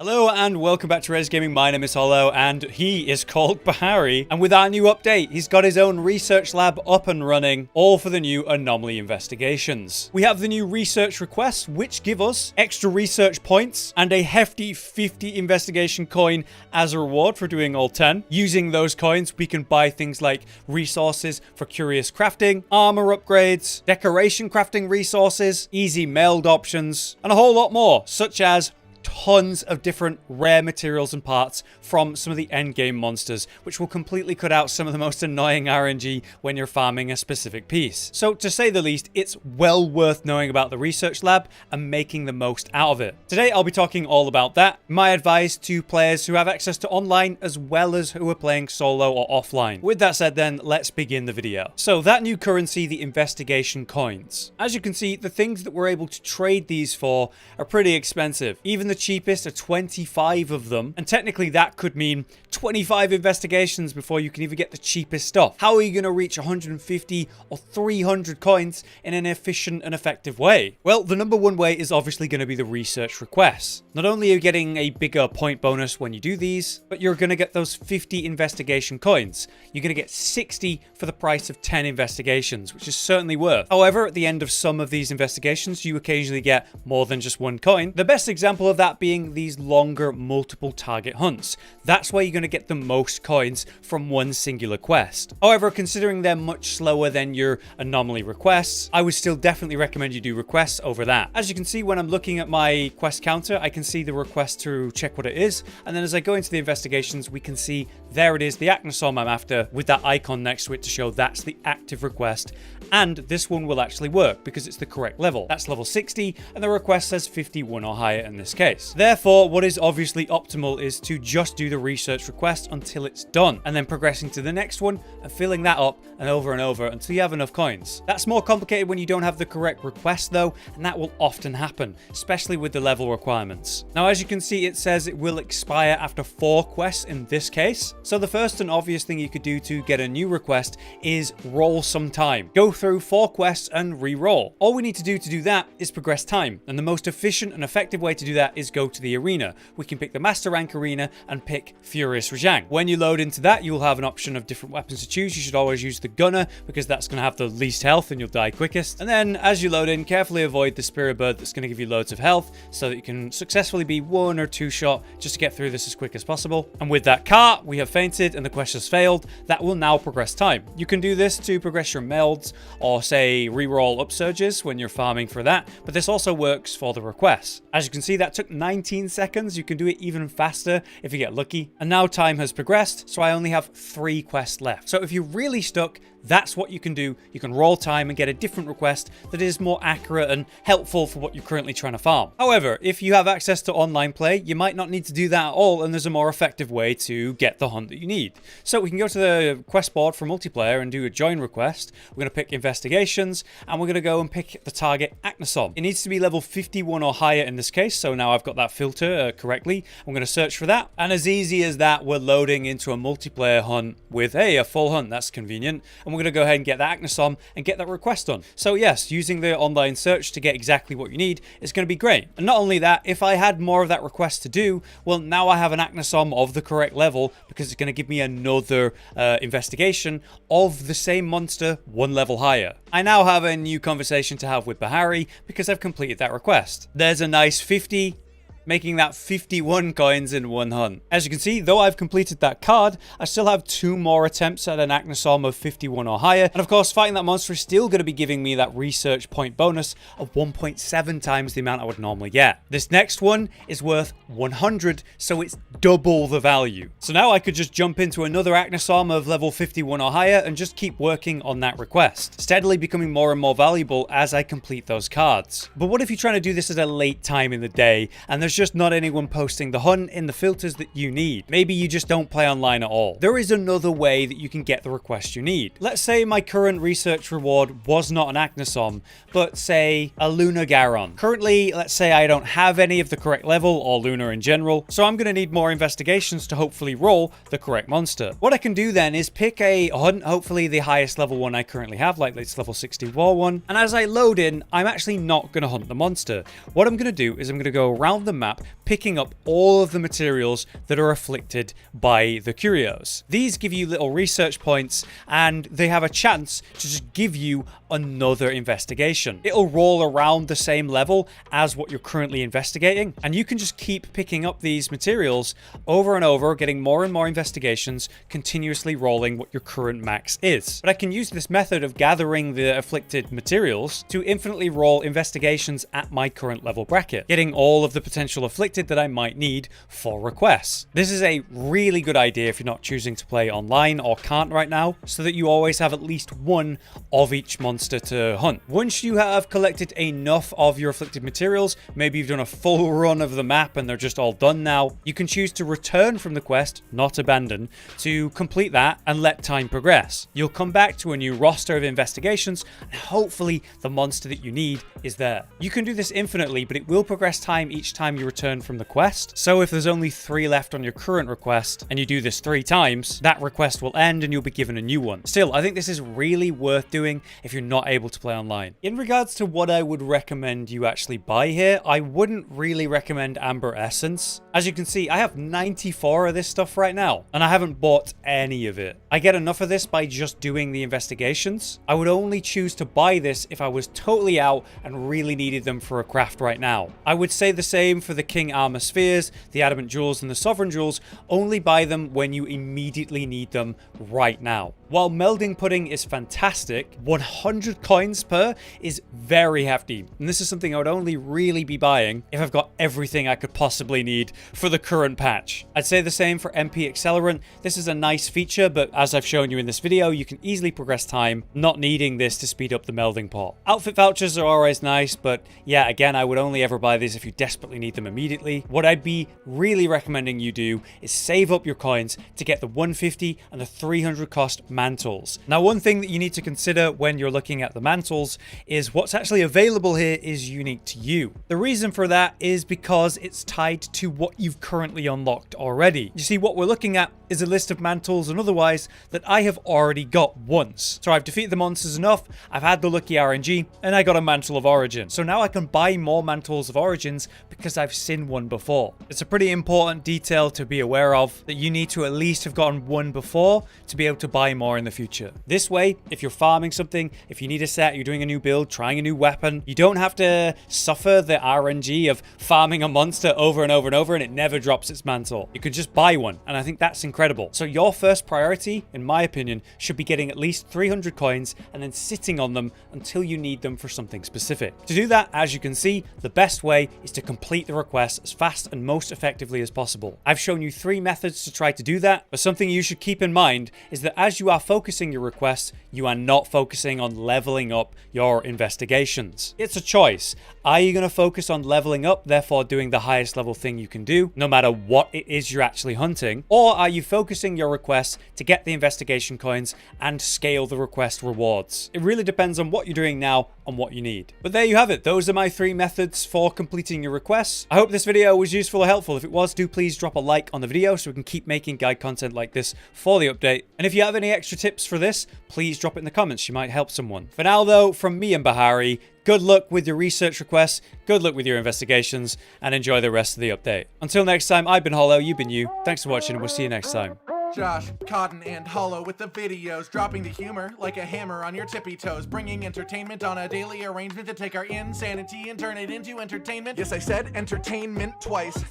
Hello and welcome back to RageGaming. My name is Hollow and he is called Bahari. And with our new update, he's got his own research lab up and running, all for the new Anomaly Investigations. We have the new research requests, which give us extra research points and a hefty 50 investigation coin as a reward for doing all 10. Using those coins, we can buy things like resources for curious crafting, armor upgrades, decoration crafting resources, easy meld options, and a whole lot more, such as tons of different rare materials and parts from some of the endgame monsters, which will completely cut out some of the most annoying RNG when you're farming a specific piece. So to say the least, it's well worth knowing about the research lab and making the most out of it. Today I'll be talking all about that, my advice to players who have access to online as well as who are playing solo or offline. With that said then, let's begin the video. So that new currency, the investigation coins. As you can see, the things that we're able to trade these for are pretty expensive. Even the cheapest are 25 of them, and technically that could mean 25 investigations before you can even get the cheapest stuff. How are you going to reach 150 or 300 coins in an efficient and effective way? Well, the number one way is obviously going to be the research requests. Not only are you getting a bigger point bonus when you do these, but you're going to get those 50 investigation coins. You're going to get 60 for the price of 10 investigations, which is certainly worth. However, at the end of some of these investigations, you occasionally get more than just one coin. The best example of that being these longer multiple target hunts. That's where you're going to get the most coins from one singular quest. However, considering they're much slower than your anomaly requests, I would still definitely recommend you do requests over that. As you can see, when I'm looking at my quest counter, I can see the request to check what it is, and then as I go into the investigations, we can see there it is, the Acnosom I'm after, with that icon next to it to show that's the active request, and this one will actually work because it's the correct level. That's level 60, and the request says 51 or higher in this case. Therefore, what is obviously optimal is to just do the research request until it's done, and then progressing to the next one and filling that up and over until you have enough coins. That's more complicated when you don't have the correct request though, and that will often happen, especially with the level requirements. Now, as you can see, it says it will expire after 4 quests in this case. So the first and obvious thing you could do to get a new request is roll some time. Go through 4 quests and re-roll. All we need to do that is progress time, and the most efficient and effective way to do that is go to the arena. We can pick the master rank arena and pick Furious Rajang. When you load into that, you'll have an option of different weapons to choose. You should always use the gunner because that's going to have the least health and you'll die quickest. And then as you load in, carefully avoid the spirit bird that's going to give you loads of health so that you can successfully be 1 or 2 shot just to get through this as quick as possible. And with that cart, we have fainted and the quest has failed. That will now progress time. You can do this to progress your melds or say reroll upsurges when you're farming for that, but this also works for the requests. As you can see, that took 19 seconds. You can do it even faster if you get lucky. And now time has progressed, so I only have 3 quests left. So if you're really stuck, that's what you can do. You can roll time and get a different request that is more accurate and helpful for what you're currently trying to farm. However, if you have access to online play, you might not need to do that at all, and there's a more effective way to get the hunt that you need. So we can go to the quest board for multiplayer and do a join request. We're going to pick investigations, and we're going to go and pick the target Acnosom. It needs to be level 51 or higher in this case, so now I've got that filter correctly. I'm going to search for that, and as easy as that, we're loading into a multiplayer hunt with, hey, a full hunt. That's convenient. And we're going to go ahead and get that Acnosom and get that request done. So yes, using the online search to get exactly what you need is going to be great. And not only that, if I had more of that request to do, well, now I have an Acnosom of the correct level because it's going to give me another investigation of the same monster 1 level higher. I now have a new conversation to have with Bahari because I've completed that request. There's a nice 50, making that 51 coins in 1 hunt. As you can see, though I've completed that card, I still have 2 more attempts at an Acnosom of 51 or higher. And of course, fighting that monster is still going to be giving me that research point bonus of 1.7 times the amount I would normally get. This next one is worth 100, so it's double the value. So now I could just jump into another Acnosom of level 51 or higher and just keep working on that request, steadily becoming more and more valuable as I complete those cards. But what if you're trying to do this at a late time in the day and there's just not anyone posting the hunt in the filters that you need? Maybe you just don't play online at all. There is another way that you can get the request you need. Let's say my current research reward was not an Acnosom, but say a Lunar Garon. Currently, let's say I don't have any of the correct level or Lunar in general, so I'm going to need more investigations to hopefully roll the correct monster. What I can do then is pick a hunt, hopefully the highest level one I currently have, like this level 60 war one, and as I load in, I'm actually not going to hunt the monster. What I'm going to do is I'm going to go around the map, picking up all of the materials that are afflicted by the Curios. These give you little research points, and they have a chance to just give you another investigation. It'll roll around the same level as what you're currently investigating, and you can just keep picking up these materials over and over, getting more and more investigations, continuously rolling what your current max is. But I can use this method of gathering the afflicted materials to infinitely roll investigations at my current level bracket, getting all of the potential afflicted that I might need for requests. This is a really good idea if you're not choosing to play online or can't right now, so that you always have at least one of each monster to hunt. Once you have collected enough of your afflicted materials, maybe you've done a full run of the map and they're just all done now, you can choose to return from the quest, not abandon, to complete that and let time progress. You'll come back to a new roster of investigations, and hopefully the monster that you need is there. You can do this infinitely, but it will progress time each time you return from the quest. So if there's only 3 left on your current request and you do this 3 times, that request will end and you'll be given a new one. Still, I think this is really worth doing if you're not able to play online. In regards to what I would recommend you actually buy here, I wouldn't really recommend Amber Essence. As you can see, I have 94 of this stuff right now, and I haven't bought any of it. I get enough of this by just doing the investigations. I would only choose to buy this if I was totally out and really needed them for a craft right now. I would say the same for the King Armor Spheres, the Adamant Jewels, and the Sovereign Jewels. Only buy them when you immediately need them right now. While Melding Pudding is fantastic, 100 coins per is very hefty, and this is something I would only really be buying if I've got everything I could possibly need for the current patch. I'd say the same for MP Accelerant. This is a nice feature, but as I've shown you in this video, you can easily progress time, not needing this to speed up the melding pot. Outfit vouchers are always nice, but yeah, again, I would only ever buy these if you desperately need them immediately. What I'd be really recommending you do is save up your coins to get the 150 and the 300 cost mantles. Now, one thing that you need to consider when you're looking at the mantles is what's actually available here is unique to you. The reason for that is because it's tied to what you've currently unlocked already. You see, what we're looking at is a list of mantles and otherwise that I have already got once. So I've defeated the monsters enough, I've had the lucky RNG, and I got a Mantle of Origin. So now I can buy more Mantles of Origins because I've seen one before. It's a pretty important detail to be aware of, that you need to at least have gotten one before to be able to buy more in the future. This way, if you're farming something, if you need a set, you're doing a new build, trying a new weapon, you don't have to suffer the RNG of farming a monster over and over and over and it never drops its mantle. You could just buy one, and I think that's incredible. So your first priority, in my opinion, should be getting at least 300 coins and then sitting on them until you need them for something specific. To do that, as you can see, the best way is to complete the request as fast and most effectively as possible. I've shown you 3 methods to try to do that, but something you should keep in mind is that as you are focusing your requests, you are not focusing on leveling up your investigations. It's a choice. Are you going to focus on leveling up, therefore doing the highest level thing you can do, no matter what it is you're actually hunting? Or are you focusing your requests to get the investigation coins and scale the request rewards? It really depends on what you're doing now and what you need. But there you have it. Those are my 3 methods for completing your requests. I hope this video was useful or helpful. If it was, do please drop a like on the video so we can keep making guide content like this for the update. And if you have any extra tips for this, please drop it in the comments. You might help someone. For now though, from me and Bahari, good luck with your research requests, good luck with your investigations, and enjoy the rest of the update. Until next time, I've been Hollow, you've been you. Thanks for watching, and we'll see you next time. Josh, Cotton, and Hollow with the videos, dropping the humor like a hammer on your tippy toes, bringing entertainment on a daily arrangement to take our insanity and turn it into entertainment. Yes, I said entertainment twice,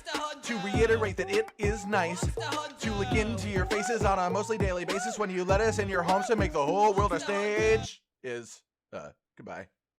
to reiterate that it is nice to look into your faces on a mostly daily basis when you let us in your homes to make the whole world a stage. Goodbye.